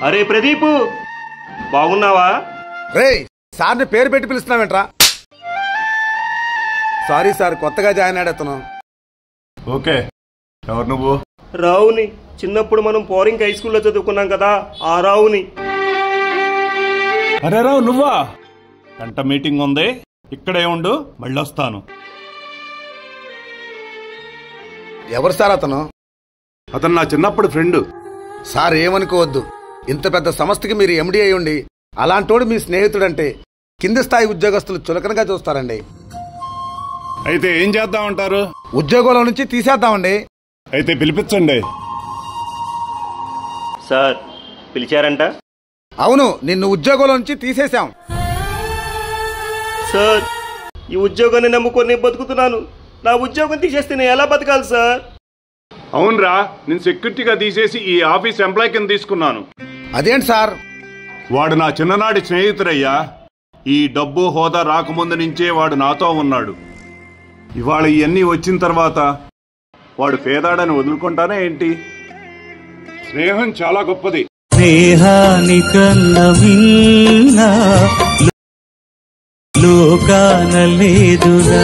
అరే ప్రదీప్, బాగున్నావా? రేయ్, సార్ని పేరు పెట్టి పిలుస్తున్నావేంట్రా? సారీ సార్, కొత్తగా జాయిన్ అయ్యాడు. ఓకే, ఎవరు నువ్వు? రావుని. చిన్నప్పుడు మనం పోరింగ్ హై స్కూల్లో చదువుకున్నాం కదా, ఆ రావుని. అరే రావు, నువ్వా? గంట మీటింగ్ ఉంది, ఇక్కడే ఉండు, మళ్ళీ వస్తాను. ఎవరు సార్ అతను? అతను నా చిన్నప్పుడు ఫ్రెండ్. సార్ ఏమనుకోవద్దు, ఇంత పెద్ద సంస్థకి మీరు ఎండీ అయి ఉండి అలాంటోడు మీ స్నేహితుడంటే కింది స్థాయి ఉద్యోగస్తులు చులకనగా చూస్తారండి. అయితే ఏం చేద్దామంటారు? ఉద్యోగంలో నుంచి తీసేద్దామండి. అయితే పిలిపించండి. సార్ పిలిచారంట? అవును, నిన్ను ఉద్యోగంలో నుంచి తీసేశాం. సార్, ఈ ఉద్యోగాన్ని నమ్ముకొని బతుకుతున్నాను. నా ఉద్యోగం తీసేస్తే నేను ఎలా బతకాలి సార్? అవునరా, నేను సెక్యూరిటీగా తీసేసి ఈ ఆఫీస్ ఎంప్లాయ్ కింద తీసుకున్నాను. అదేంటి సార్? వాడు నా చిన్ననాటి స్నేహితుడయ్యా. ఈ డబ్బు హోదా రాకముందు నుంచే వాడు నాతో ఉన్నాడు. ఇవాళ ఇవన్నీ వచ్చిన తర్వాత వాడు పేదాడని వదులుకుంటానే ఏంటి? స్నేహం చాలా గొప్పది. స్నేహానికన్నా మిన్న లోకాన లేదురా.